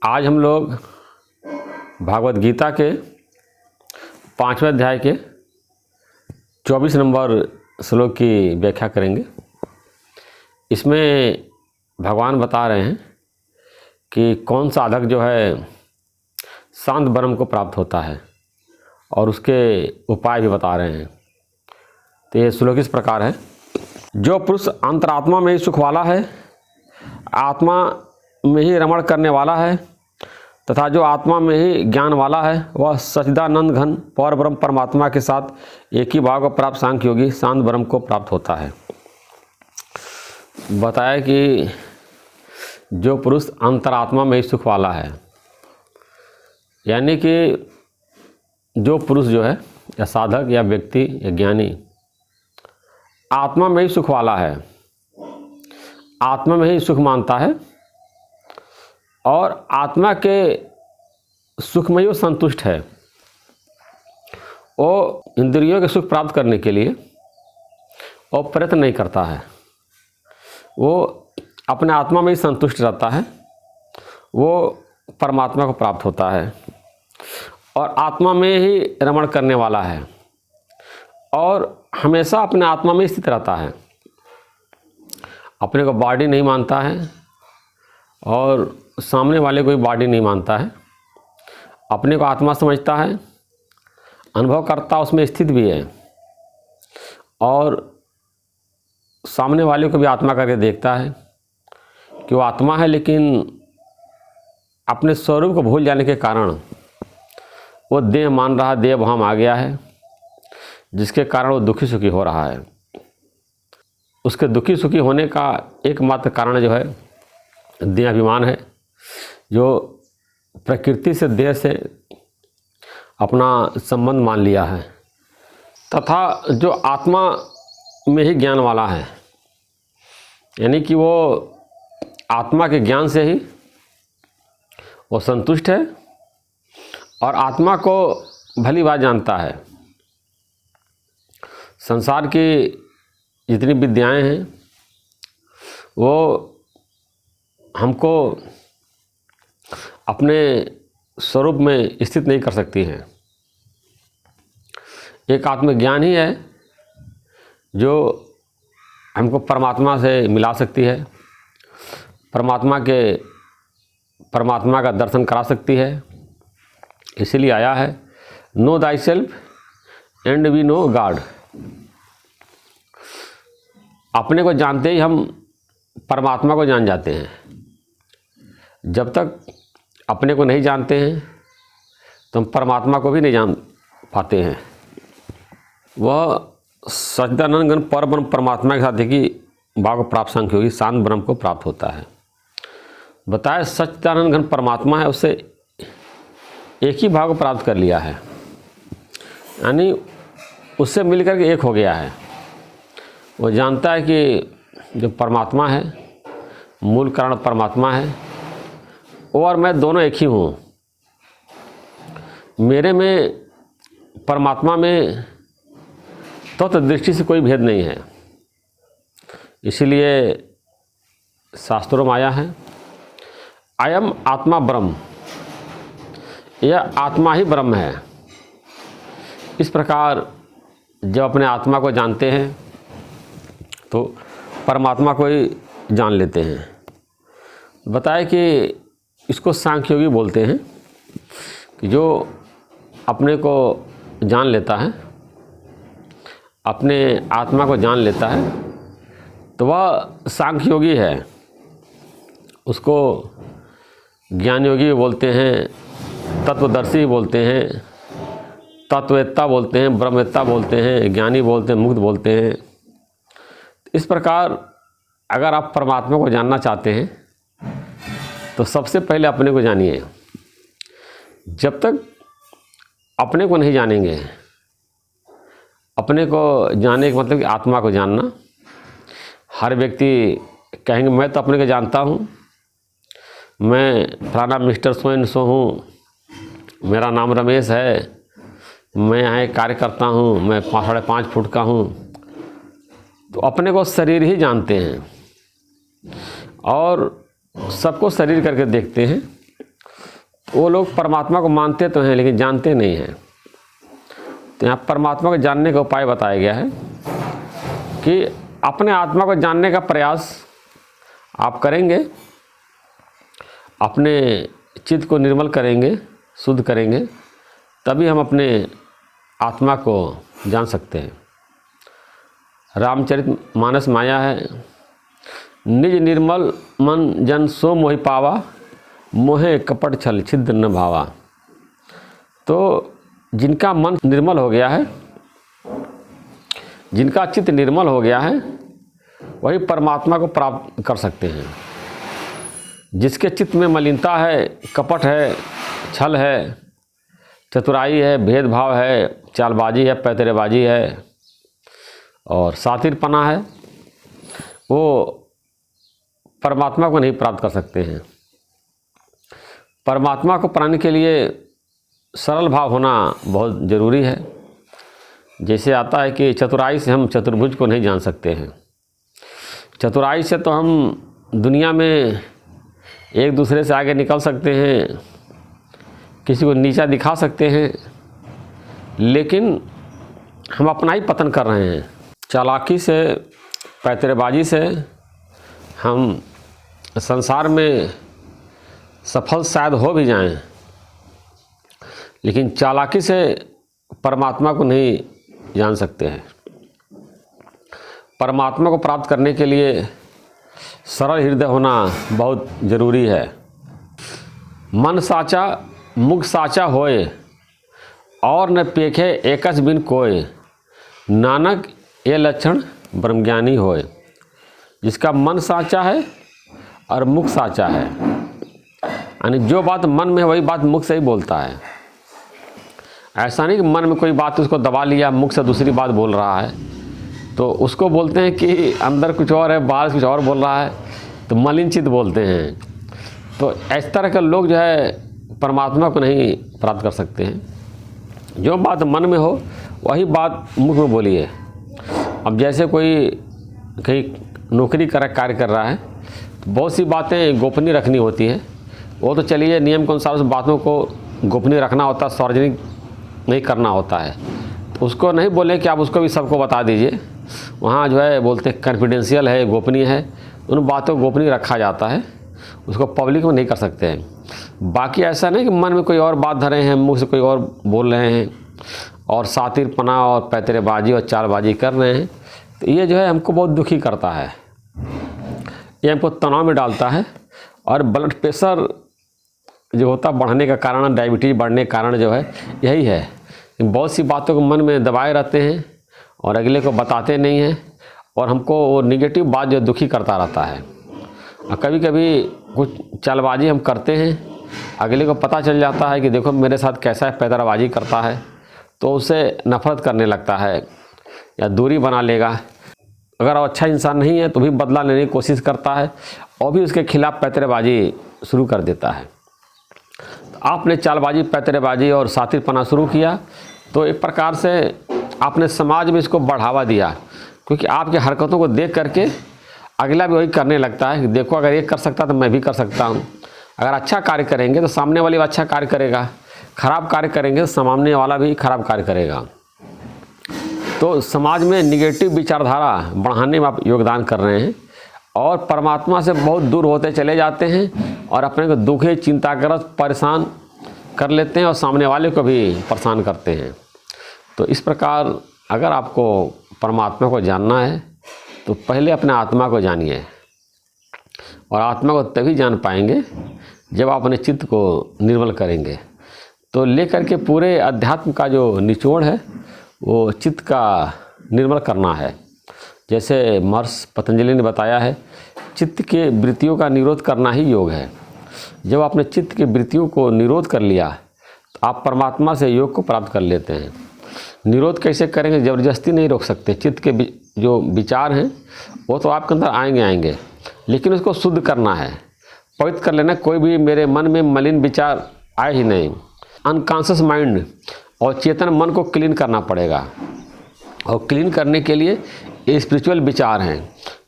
आज हम लोग भागवत गीता के 5वें अध्याय के 24 नंबर श्लोक की व्याख्या करेंगे। इसमें भगवान बता रहे हैं कि कौन साधक जो है शांत ब्रह्म को प्राप्त होता है और उसके उपाय भी बता रहे हैं। तो ये श्लोक इस प्रकार है। जो पुरुष अंतरात्मा में ही सुख वाला है, आत्मा में ही रमण करने वाला है तथा जो आत्मा में ही ज्ञान वाला है, वह सच्चिदानंद घन पर ब्रह्म परमात्मा के साथ एक ही भाव को प्राप्त सांख्य योगी शांत ब्रह्म को प्राप्त होता है। बताया कि जो पुरुष अंतरात्मा में ही सुख वाला है, यानी कि जो पुरुष जो है या साधक या व्यक्ति या ज्ञानी आत्मा में ही सुख वाला है, आत्मा में ही सुख मानता है और आत्मा के सुख में ही वो संतुष्ट है। वो इंद्रियों के सुख प्राप्त करने के लिए वो प्रयत्न नहीं करता है, वो अपने आत्मा में ही संतुष्ट रहता है, वो परमात्मा को प्राप्त होता है और आत्मा में ही रमण करने वाला है और हमेशा अपने आत्मा में स्थित रहता है। अपने को बॉडी नहीं मानता है और सामने वाले को भी बॉडी नहीं मानता है, अपने को आत्मा समझता है, अनुभव करता उसमें स्थित भी है और सामने वाले को भी आत्मा करके देखता है कि वो आत्मा है, लेकिन अपने स्वरूप को भूल जाने के कारण वो देह मान रहा, देह भाव आ गया है, जिसके कारण वो दुखी सुखी हो रहा है। उसके दुखी सुखी होने का एकमात्र कारण जो है देहाभिमान है, जो प्रकृति से देह से अपना संबंध मान लिया है। तथा जो आत्मा में ही ज्ञान वाला है, यानी कि वो आत्मा के ज्ञान से ही वो संतुष्ट है और आत्मा को भली बात जानता है। संसार की जितनी विद्याएं हैं वो हमको अपने स्वरूप में स्थित नहीं कर सकती हैं। एक आत्मज्ञान ही है जो हमको परमात्मा से मिला सकती है, परमात्मा का दर्शन करा सकती है। इसीलिए आया है know thyself and we know God. अपने को जानते ही हम परमात्मा को जान जाते हैं। जब तक अपने को नहीं जानते हैं तो हम परमात्मा को भी नहीं जान पाते हैं। वह सच्चिदानंद घन पर ब्रह्म परमात्मा के साथ एक ही भाव को प्राप्त सांख्य योगी शांत ब्रह्म को प्राप्त होता है। बताया सच्चिदानंद घन परमात्मा है, उससे एक ही भाव को प्राप्त कर लिया है, यानी उससे मिलकर के एक हो गया है। वो जानता है कि जो परमात्मा है, मूल कारण परमात्मा है, वो और मैं दोनों एक ही हूँ। मेरे में परमात्मा में तो दृष्टि से कोई भेद नहीं है। इसीलिए शास्त्रों में आया है अयम आत्मा ब्रह्म, यह आत्मा ही ब्रह्म है। इस प्रकार जब अपने आत्मा को जानते हैं तो परमात्मा को ही जान लेते हैं। बताए कि इसको सांख्य योगी बोलते हैं कि जो अपने को जान लेता है, अपने आत्मा को जान लेता है, तो वह सांख्य योगी है। उसको ज्ञान योगी बोलते हैं, तत्वदर्शी बोलते हैं, तत्ववेत्ता बोलते हैं, ब्रह्मवेत्ता बोलते हैं, ज्ञानी बोलते हैं, मुक्त बोलते हैं। इस प्रकार अगर आप परमात्मा को जानना चाहते हैं तो सबसे पहले अपने को जानिए। जब तक अपने को नहीं जानेंगे, अपने को जानने का मतलब कि आत्मा को जानना। हर व्यक्ति कहेंगे मैं तो अपने को जानता हूँ, मैं फलाना मिस्टर सो एंड सो हूँ, मेरा नाम रमेश है, मैं यहाँ कार्य करता हूँ, मैं 5.5 फुट का हूँ। तो अपने को शरीर ही जानते हैं और सबको शरीर करके देखते हैं वो लोग परमात्मा को मानते तो हैं लेकिन जानते नहीं हैं। तो यहाँ परमात्मा को जानने का उपाय बताया गया है कि अपने आत्मा को जानने का प्रयास आप करेंगे, अपने चित्त को निर्मल करेंगे, शुद्ध करेंगे, तभी हम अपने आत्मा को जान सकते हैं। रामचरितमानस माया है, निज निर्मल मन जन सो मोहि पावा, मोहे कपट छल छिद्र न भावा। तो जिनका मन निर्मल हो गया है, जिनका चित्त निर्मल हो गया है, वही परमात्मा को प्राप्त कर सकते हैं। जिसके चित्त में मलिनता है, कपट है, छल है, चतुराई है, भेदभाव है, चालबाजी है, पैतरेबाजी है और सातिरपना है, वो परमात्मा को नहीं प्राप्त कर सकते हैं। परमात्मा को पाने के लिए सरल भाव होना बहुत ज़रूरी है। जैसे आता है कि चतुराई से हम चतुर्भुज को नहीं जान सकते हैं। चतुराई से तो हम दुनिया में एक दूसरे से आगे निकल सकते हैं, किसी को नीचा दिखा सकते हैं, लेकिन हम अपना ही पतन कर रहे हैं। चालाकी से, पैतरेबाजी से हम संसार में सफल शायद हो भी जाएं, लेकिन चालाकी से परमात्मा को नहीं जान सकते हैं। परमात्मा को प्राप्त करने के लिए सरल हृदय होना बहुत ज़रूरी है। मन साचा मुख साचा होए, और न पेखे एकस बिन कोय, नानक ये लक्षण ब्रह्मज्ञानी होए। जिसका मन साचा है और मुख साचा है, यानी जो बात मन में है वही बात मुख से ही बोलता है। ऐसा नहीं कि मन में कोई बात उसको दबा लिया, मुख से दूसरी बात बोल रहा है, तो उसको बोलते हैं कि अंदर कुछ और है, बाहर कुछ और बोल रहा है, तो मलिन चित्त बोलते हैं। तो इस तरह के लोग जो है परमात्मा को नहीं प्राप्त कर सकते हैं। जो बात मन में हो वही बात मुख में बोलिए। अब जैसे कोई कहीं नौकरी कार्य कर रहा है, तो बहुत सी बातें गोपनीय रखनी होती है। वो तो चलिए नियम के अनुसार उस बातों को गोपनीय रखना होता है, सार्वजनिक नहीं करना होता है। तो उसको नहीं बोले कि आप उसको भी सबको बता दीजिए। वहाँ जो है बोलते हैं कॉन्फिडेंशियल है, गोपनीय है, उन बातों को गोपनीय रखा जाता है, उसको पब्लिक में नहीं कर सकते हैं। बाकी ऐसा नहीं कि मन में कोई और बात धरे हैं, मुँह से कोई और बोल रहे हैं और सातिरपना और पैतरेबाजी और चालबाजी कर रहे हैं, तो ये जो है हमको बहुत दुखी करता है। ये हमको तनाव में डालता है और ब्लड प्रेशर जो होता बढ़ने का कारण, डायबिटीज़ बढ़ने का कारण जो है यही है। बहुत सी बातों को मन में दबाए रहते हैं और अगले को बताते नहीं हैं, और हमको वो निगेटिव बात जो दुखी करता रहता है। और कभी कभी कुछ चालबाजी हम करते हैं, अगले को पता चल जाता है कि देखो मेरे साथ कैसा है, पैतराबाजी करता है, तो उससे नफरत करने लगता है या दूरी बना लेगा। अगर वो अच्छा इंसान नहीं है तो भी बदला लेने की कोशिश करता है और भी उसके खिलाफ पैतरेबाजी शुरू कर देता है। तो आपने चालबाजी, पैतरेबाजी और सातिरपना शुरू किया, तो एक प्रकार से आपने समाज में इसको बढ़ावा दिया, क्योंकि आपकी हरकतों को देख करके अगला भी वही करने लगता है कि देखो अगर ये कर सकता तो मैं भी कर सकता हूँ। अगर अच्छा कार्य करेंगे तो सामने वाले भी अच्छा कार्य करेगा, खराब कार्य करेंगे तो सामने वाला भी खराब कार्य करेगा। तो समाज में निगेटिव विचारधारा बढ़ाने में आप योगदान कर रहे हैं और परमात्मा से बहुत दूर होते चले जाते हैं और अपने को दुखी, चिंताग्रस्त, परेशान कर लेते हैं और सामने वाले को भी परेशान करते हैं। तो इस प्रकार अगर आपको परमात्मा को जानना है तो पहले अपने आत्मा को जानिए, और आत्मा को तभी जान पाएंगे जब आप अपने चित्त को निर्मल करेंगे। तो लेकर के पूरे अध्यात्म का जो निचोड़ है वो चित्त का निर्मल करना है। जैसे महर्षि पतंजलि ने बताया है, चित्त के वृत्तियों का निरोध करना ही योग है। जब आपने चित्त के वृत्तियों को निरोध कर लिया तो आप परमात्मा से योग को प्राप्त कर लेते हैं। निरोध कैसे करेंगे? ज़बरदस्ती नहीं रोक सकते। चित्त के जो विचार हैं वो तो आपके अंदर आएंगे, लेकिन उसको शुद्ध करना है, पवित्र कर लेना। कोई भी मेरे मन में मलिन विचार आए ही नहीं। अनकॉन्शियस माइंड और चेतन मन को क्लीन करना पड़ेगा, और क्लीन करने के लिए ये स्पिरिचुअल विचार हैं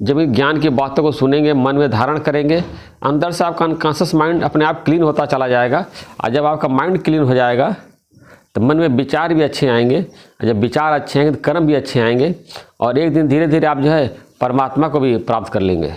जब भी ज्ञान की बातों को सुनेंगे, मन में धारण करेंगे, अंदर से आपका अनकॉन्शियस माइंड अपने आप क्लीन होता चला जाएगा। और जब आपका माइंड क्लीन हो जाएगा तो मन में विचार भी अच्छे आएंगे, और जब विचार अच्छे आएंगे तो कर्म भी अच्छे आएंगे, और एक दिन धीरे धीरे आप जो है परमात्मा को भी प्राप्त कर लेंगे।